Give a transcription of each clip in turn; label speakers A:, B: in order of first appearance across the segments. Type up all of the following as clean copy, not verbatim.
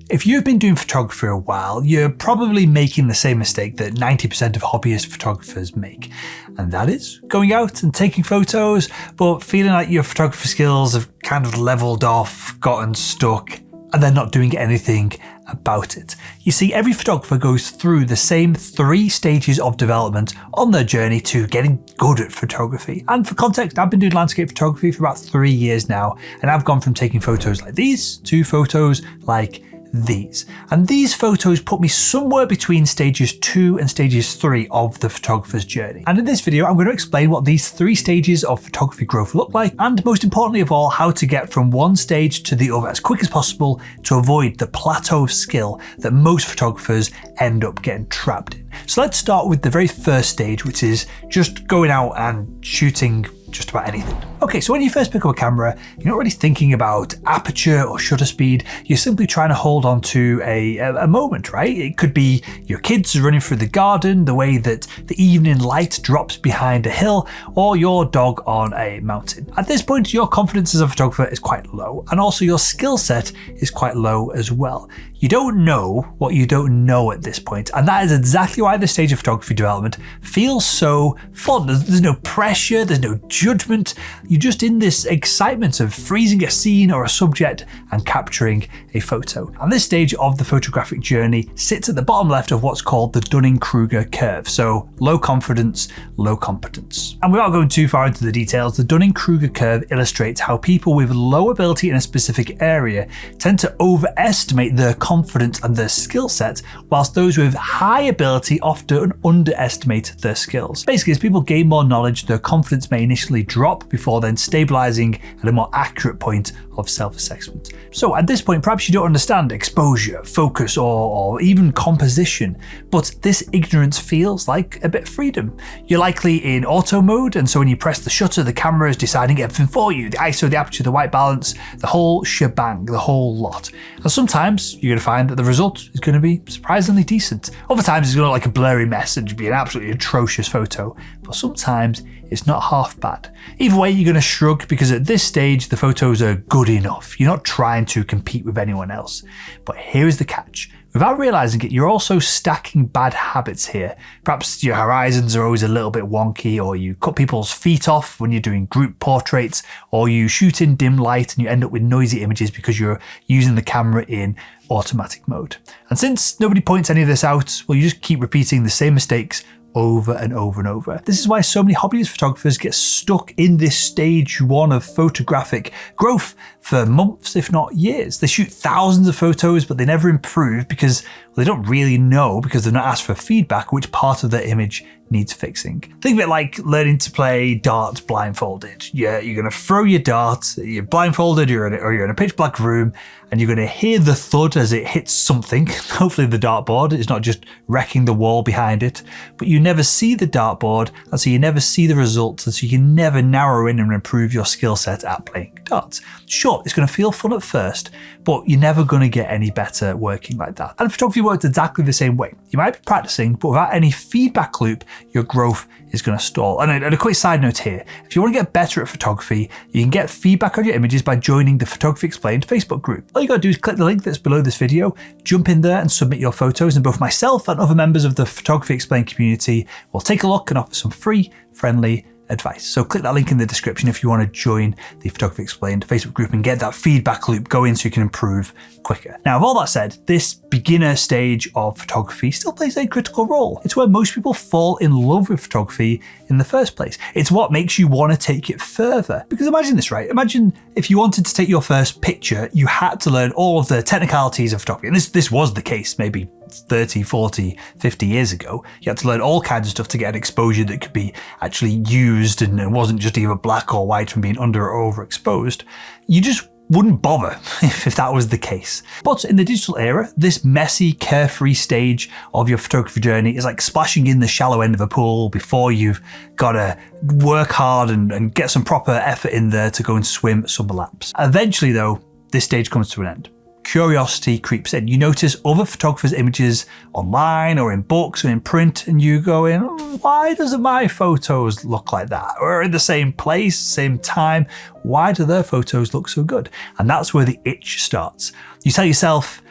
A: If you've been doing photography a while, you're probably making the same mistake that 90% of hobbyist photographers make. And that is going out and taking photos, but feeling like your photography skills have kind of leveled off, gotten stuck, and then not doing anything about it. You see, every photographer goes through the same 3 stages of development on their journey to getting good at photography. And for context, I've been doing landscape photography for about 3 years now, and I've gone from taking photos like these to photos like these. And these photos put me somewhere between stages 2 and stages 3 of the photographer's journey. And in this video, I'm going to explain what these 3 stages of photography growth look like, and most importantly of all, how to get from one stage to the other as quick as possible to avoid the plateau of skill that most photographers end up getting trapped in. So let's start with the very first stage, which is just going out and shooting just about anything. Okay, so when you first pick up a camera, you're not really thinking about aperture or shutter speed. You're simply trying to hold on to a moment, right? It could be your kids running through the garden, the way that the evening light drops behind a hill, or your dog on a mountain. At this point, your confidence as a photographer is quite low, and also your skill set is quite low as well. You don't know what you don't know at this point, and that is exactly why this stage of photography development feels so fun. There's no pressure, there's no judgment. You're just in this excitement of freezing a scene or a subject and capturing a photo. And this stage of the photographic journey sits at the bottom left of what's called the Dunning-Kruger curve. So low confidence, low competence. And without going too far into the details, the Dunning-Kruger curve illustrates how people with low ability in a specific area tend to overestimate their confidence and their skill set, whilst those with high ability often underestimate their skills. Basically, as people gain more knowledge, their confidence may initially drop before then stabilizing at a more accurate point of self-assessment. So at this point, perhaps you don't understand exposure, focus, or even composition, but this ignorance feels like a bit of freedom. You're likely in auto mode, and so when you press the shutter, the camera is deciding everything for you: the ISO, the aperture, the white balance, the whole shebang, the whole lot. And sometimes you're going to find that the result is going to be surprisingly decent. Other times it's going to look like a blurry mess and be an absolutely atrocious photo, but sometimes it's not half bad. Either way, you're going to shrug, because at this stage the photos are good enough. You're not trying to compete with anyone else. But here is the catch. Without realizing it, you're also stacking bad habits here. Perhaps your horizons are always a little bit wonky, or you cut people's feet off when you're doing group portraits, or you shoot in dim light and you end up with noisy images because you're using the camera in automatic mode. And since nobody points any of this out, well, you just keep repeating the same mistakes over and over and over. This is why so many hobbyist photographers get stuck in this stage 1 of photographic growth for months, if not years. They shoot thousands of photos, but they never improve because they don't really know, because they're not asked for feedback, which part of their image needs fixing. Think of it like learning to play darts blindfolded. You're going to throw your dart, you're blindfolded, you're in a pitch black room, and you're going to hear the thud as it hits something. Hopefully the dartboard is not just wrecking the wall behind it, but you never see the dartboard, and so you never see the results, and so you can never narrow in and improve your skill set at playing darts. Sure, it's going to feel fun at first, but you're never going to get any better working like that. And photography works exactly the same way. You might be practicing, but without any feedback loop, your growth is going to stall. And a quick side note here, if you want to get better at photography, you can get feedback on your images by joining the Photography Explained Facebook group. All you got to do is click the link that's below this video, jump in there and submit your photos, and both myself and other members of the Photography Explained community will take a look and offer some free, friendly advice. So click that link in the description if you want to join the Photography Explained Facebook group and get that feedback loop going so you can improve quicker. Now, with all that said, this beginner stage of photography still plays a critical role. It's where most people fall in love with photography in the first place. It's what makes you want to take it further. Because imagine this, right? Imagine if you wanted to take your first picture, you had to learn all of the technicalities of photography. And this was the case maybe 30, 40, 50 years ago. You had to learn all kinds of stuff to get an exposure that could be actually used and it wasn't just either black or white from being under or overexposed. You just wouldn't bother if that was the case. But in the digital era, this messy, carefree stage of your photography journey is like splashing in the shallow end of a pool before you've got to work hard and get some proper effort in there to go and swim some laps. Eventually though, this stage comes to an end. Curiosity creeps in. You notice other photographers' images online or in books or in print, and you go in, why doesn't my photos look like that? Or in the same place, same time, why do their photos look so good? And that's where the itch starts. You tell yourself,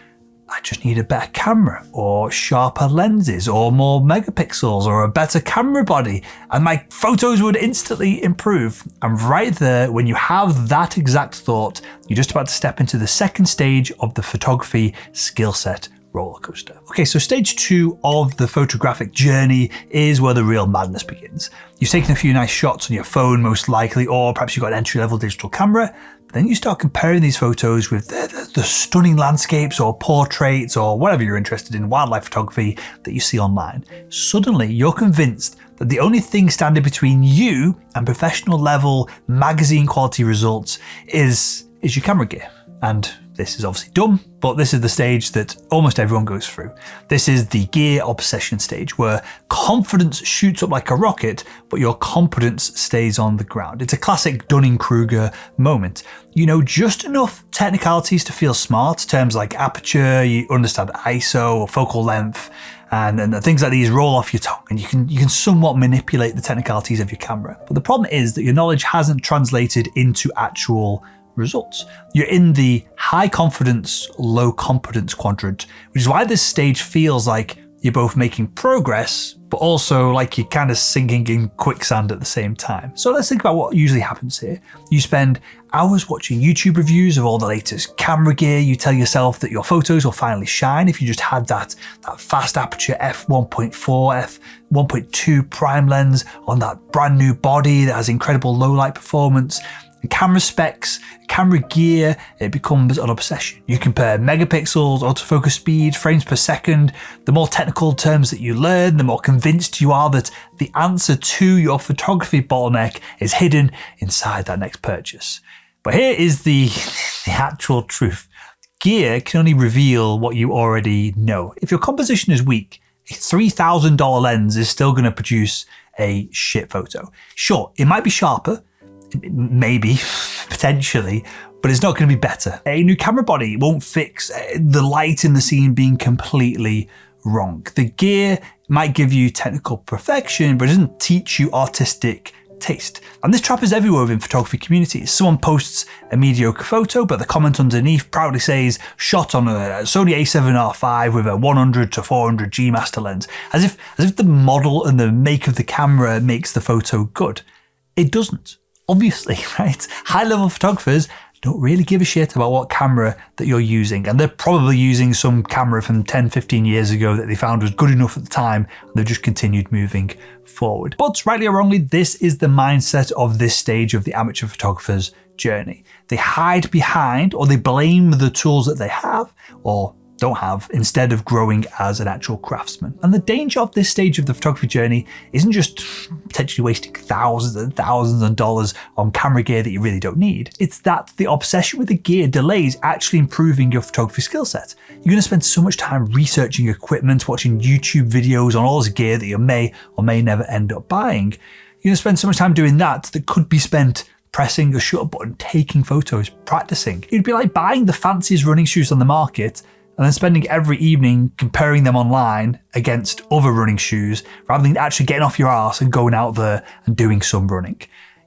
A: just need a better camera, or sharper lenses, or more megapixels, or a better camera body, and my photos would instantly improve. And right there, when you have that exact thought, you're just about to step into the second stage of the photography skill set roller coaster. Okay, so stage 2 of the photographic journey is where the real madness begins. You've taken a few nice shots on your phone, most likely, or perhaps you've got an entry-level digital camera. But then you start comparing these photos with the stunning landscapes or portraits or whatever you're interested in, wildlife photography that you see online. Suddenly, you're convinced that the only thing standing between you and professional level magazine quality results is your camera gear. And this is obviously dumb, but this is the stage that almost everyone goes through. This is the gear obsession stage, where confidence shoots up like a rocket, but your competence stays on the ground. It's a classic Dunning-Kruger moment. You know just enough technicalities to feel smart, terms like aperture, you understand ISO or focal length, and things like these roll off your tongue, and you can somewhat manipulate the technicalities of your camera. But the problem is that your knowledge hasn't translated into actual results. You're in the high confidence, low competence quadrant, which is why this stage feels like you're both making progress, but also like you're kind of sinking in quicksand at the same time. So let's think about what usually happens here. You spend hours watching YouTube reviews of all the latest camera gear. You tell yourself that your photos will finally shine if you just had that fast aperture f1.4, f1.2 prime lens on that brand new body that has incredible low light performance. Camera specs, camera gear, it becomes an obsession. You compare megapixels, autofocus speed, frames per second. The more technical terms that you learn, the more convinced you are that the answer to your photography bottleneck is hidden inside that next purchase. But here is the actual truth. Gear can only reveal what you already know. If your composition is weak, a $3,000 lens is still going to produce a shit photo. Sure, it might be sharper, maybe, potentially, but it's not going to be better. A new camera body won't fix the light in the scene being completely wrong. The gear might give you technical perfection, but it doesn't teach you artistic taste. And this trap is everywhere within photography communities. Someone posts a mediocre photo, but the comment underneath proudly says, shot on a Sony a7R5 with a 100 to 400 G master lens, as if the model and the make of the camera makes the photo good. It doesn't. Obviously, right? High-level photographers don't really give a shit about what camera that you're using, and they're probably using some camera from 10, 15 years ago that they found was good enough at the time, and they've just continued moving forward. But rightly or wrongly, this is the mindset of this stage of the amateur photographer's journey. They hide behind, or they blame the tools that they have, or don't have, instead of growing as an actual craftsman. And the danger of this stage of the photography journey isn't just potentially wasting thousands and thousands of dollars on camera gear that you really don't need. It's that the obsession with the gear delays actually improving your photography skill set. You're going to spend so much time researching equipment, watching YouTube videos on all this gear that you may or may never end up buying. You're going to spend so much time doing that could be spent pressing a shutter button, taking photos, practicing. It'd be like buying the fanciest running shoes on the market and then spending every evening comparing them online against other running shoes rather than actually getting off your arse and going out there and doing some running.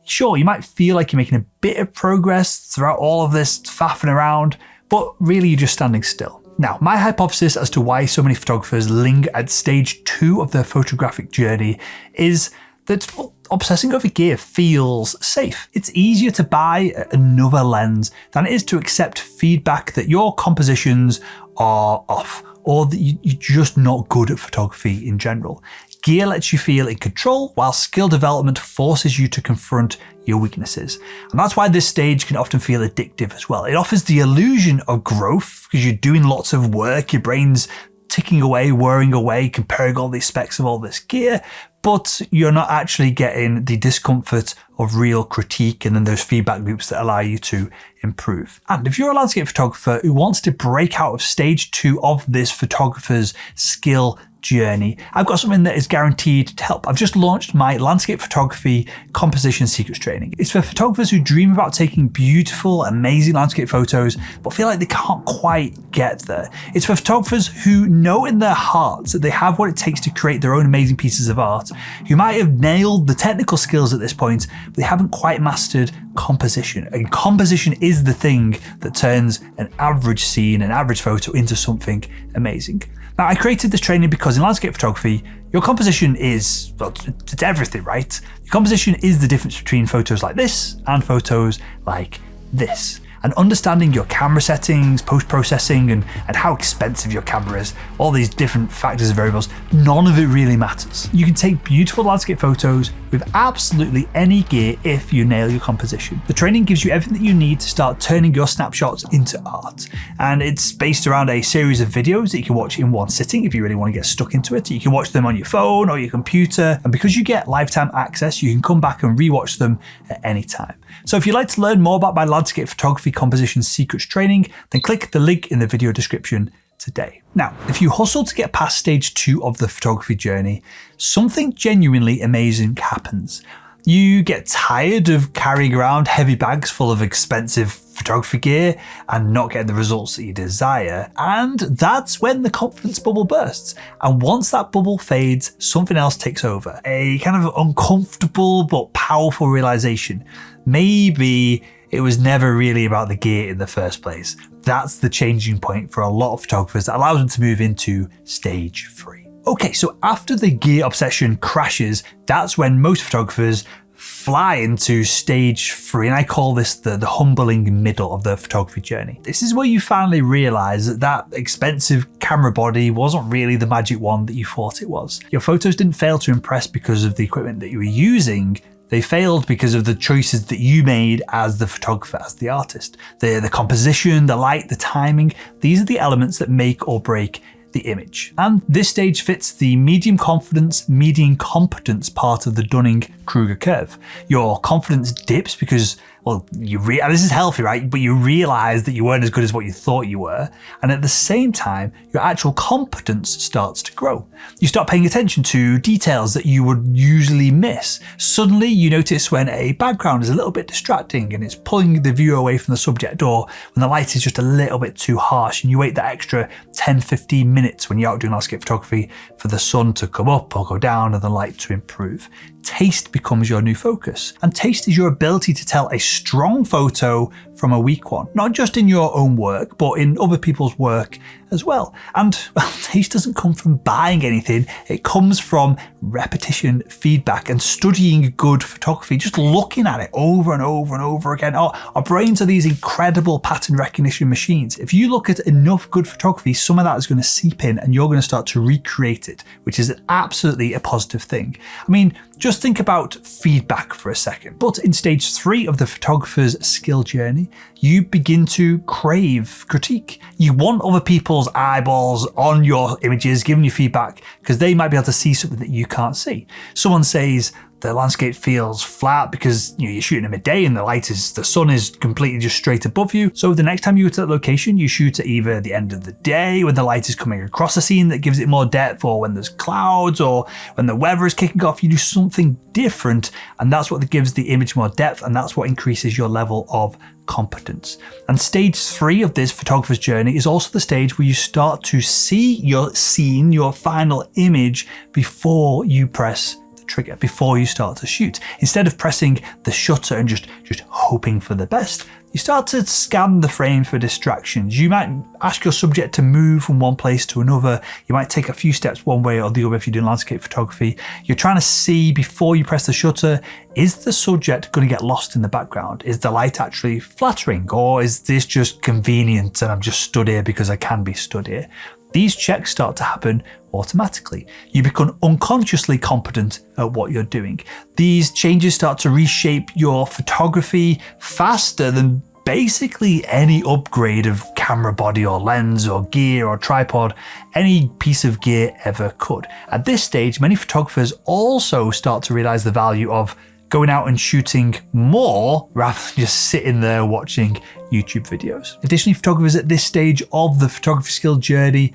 A: Sure, you might feel like you're making a bit of progress throughout all of this faffing around, but really you're just standing still. Now, my hypothesis as to why so many photographers linger at stage 2 of their photographic journey is that obsessing over gear feels safe. It's easier to buy another lens than it is to accept feedback that your compositions are off, or that you're just not good at photography in general. Gear lets you feel in control, while skill development forces you to confront your weaknesses. And that's why this stage can often feel addictive as well. It offers the illusion of growth because you're doing lots of work, your brain's ticking away, whirring away, comparing all these specs of all this gear, but you're not actually getting the discomfort of real critique and then those feedback loops that allow you to improve. And if you're a landscape photographer who wants to break out of stage 2 of this photographer's skill journey, I've got something that is guaranteed to help. I've just launched my landscape photography composition secrets training. It's for photographers who dream about taking beautiful, amazing landscape photos, but feel like they can't quite get there. It's for photographers who know in their hearts that they have what it takes to create their own amazing pieces of art, who might have nailed the technical skills at this point, but they haven't quite mastered composition. And composition is the thing that turns an average scene, an average photo into something amazing. Now, I created this training because in landscape photography, your composition is, well, it's everything, right? Your composition is the difference between photos like this and photos like this. And understanding your camera settings, post-processing, and how expensive your camera is, all these different factors and variables, none of it really matters. You can take beautiful landscape photos with absolutely any gear if you nail your composition. The training gives you everything that you need to start turning your snapshots into art. And it's based around a series of videos that you can watch in one sitting if you really want to get stuck into it. You can watch them on your phone or your computer. And because you get lifetime access, you can come back and rewatch them at any time. So if you'd like to learn more about my landscape photography composition secrets training, then click the link in the video description today. Now, if you hustle to get past stage 2 of the photography journey, something genuinely amazing happens. You get tired of carrying around heavy bags full of expensive photography gear and not getting the results that you desire, and that's when the confidence bubble bursts. And once that bubble fades, something else takes over. A kind of uncomfortable but powerful realization. Maybe it was never really about the gear in the first place. That's the changing point for a lot of photographers that allows them to move into stage 3. Okay, so after the gear obsession crashes, that's when most photographers fly into stage 3, and I call this the humbling middle of the photography journey. This is where you finally realize that that expensive camera body wasn't really the magic wand that you thought it was. Your photos didn't fail to impress because of the equipment that you were using. They failed because of the choices that you made as the photographer, as the artist. The composition, the light, the timing, these are the elements that make or break the image. And this stage fits the medium confidence, medium competence part of the Dunning-Kruger curve. Your confidence dips because, well, this is healthy, right? But you realize that you weren't as good as what you thought you were. And at the same time, your actual competence starts to grow. You start paying attention to details that you would usually miss. Suddenly you notice when a background is a little bit distracting and it's pulling the viewer away from the subject, or when the light is just a little bit too harsh and you wait that extra 10-15 minutes when you're out doing landscape photography for the sun to come up or go down and the light to improve. Taste becomes your new focus. And taste is your ability to tell a strong photo from a weak one, not just in your own work, but in other people's work as well. And well, taste doesn't come from buying anything, it comes from repetition, feedback, and studying good photography, just looking at it over and over and over again. Our brains are these incredible pattern recognition machines. If you look at enough good photography, some of that is going to seep in and you're going to start to recreate it, which is absolutely a positive thing. I mean, just think about feedback for a second. But in stage 3 of the photographer's skill journey, you begin to crave critique. You want other people's eyeballs on your images giving you feedback because they might be able to see something that you can't see. Someone says the landscape feels flat because you're shooting at midday and the sun is completely just straight above you. So the next time you go to that location, you shoot at either the end of the day when the light is coming across the scene that gives it more depth, or when there's clouds, or when the weather is kicking off. You do something different, and that's what gives the image more depth, and that's what increases your level of competence. And stage 3 of this photographer's journey is also the stage where you start to see your scene, your final image, before you press trigger, before you start to shoot. Instead of pressing the shutter and just hoping for the best, you start to scan the frame for distractions. You might ask your subject to move from one place to another. You might take a few steps one way or the other if you're doing landscape photography. You're trying to see before you press the shutter, is the subject going to get lost in the background? Is the light actually flattering, or is this just convenient and I'm just stood here because I can be stood here? These checks start to happen automatically. You become unconsciously competent at what you're doing. These changes start to reshape your photography faster than basically any upgrade of camera body or lens or gear or tripod, any piece of gear ever could. At this stage, many photographers also start to realize the value of going out and shooting more rather than just sitting there watching YouTube videos. Additionally, photographers at this stage of the photography skill journey,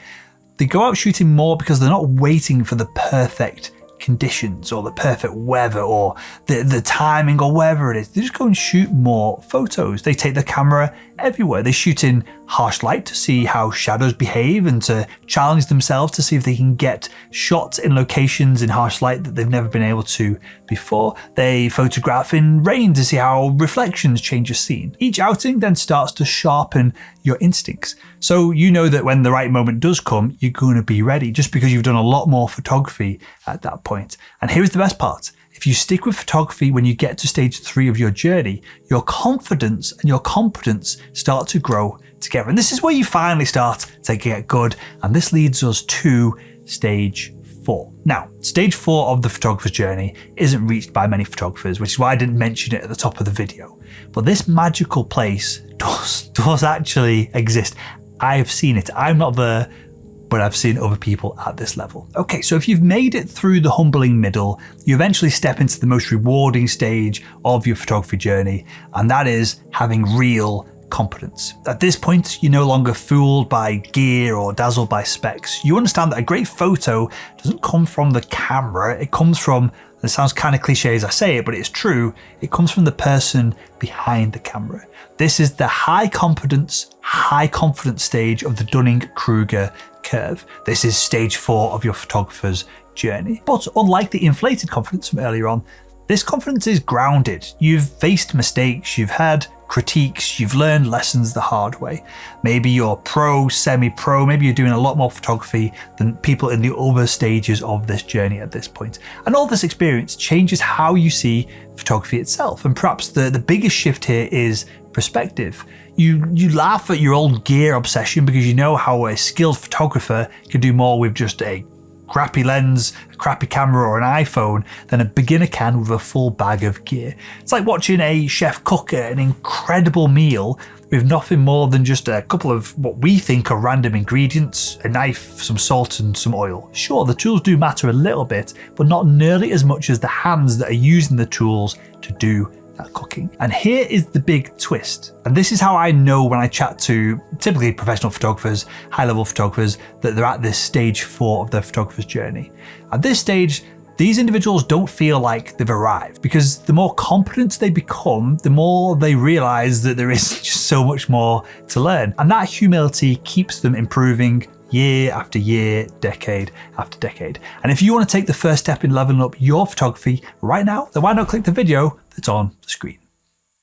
A: they go out shooting more because they're not waiting for the perfect conditions or the perfect weather or the timing or whatever it is. They just go and shoot more photos. They take the camera everywhere. They shoot in harsh light to see how shadows behave and to challenge themselves to see if they can get shots in locations in harsh light that they've never been able to before. They photograph in rain to see how reflections change a scene. Each outing then starts to sharpen your instincts. So you know that when the right moment does come, you're going to be ready just because you've done a lot more photography at that point. And here's the best part. If you stick with photography when you get to stage 3 of your journey, your confidence and your competence start to grow together. And this is where you finally start to get good. And this leads us to stage 4. Now, stage 4 of the photographer's journey isn't reached by many photographers, which is why I didn't mention it at the top of the video. But this magical place does actually exist. I've seen it. I'm not there, but I've seen other people at this level. Okay, so if you've made it through the humbling middle, you eventually step into the most rewarding stage of your photography journey, and that is having real competence. At this point, you're no longer fooled by gear or dazzled by specs. You understand that a great photo doesn't come from the camera, it comes from, it sounds kind of cliche as I say it, but it's true, it comes from the person behind the camera. This is the high competence, high confidence stage of the Dunning-Kruger curve. This is stage 4 of your photographer's journey. But unlike the inflated confidence from earlier on, this confidence is grounded. You've faced mistakes, you've had critiques, you've learned lessons the hard way. Maybe you're pro, semi-pro, maybe you're doing a lot more photography than people in the other stages of this journey at this point. And all this experience changes how you see photography itself. And perhaps the biggest shift here is perspective. You laugh at your old gear obsession because you know how a skilled photographer can do more with just a crappy lens, a crappy camera or an iPhone than a beginner can with a full bag of gear. It's like watching a chef cook an incredible meal with nothing more than just a couple of what we think are random ingredients, a knife, some salt and some oil. Sure, the tools do matter a little bit, but not nearly as much as the hands that are using the tools to do that cooking. And here is the big twist. And this is how I know when I chat to typically professional photographers, high-level photographers, that they're at this stage 4 of their photographer's journey. At this stage, these individuals don't feel like they've arrived because the more competent they become, the more they realize that there is just so much more to learn. And that humility keeps them improving year after year, decade after decade. And if you want to take the first step in leveling up your photography right now, then why not click the video that's on the screen.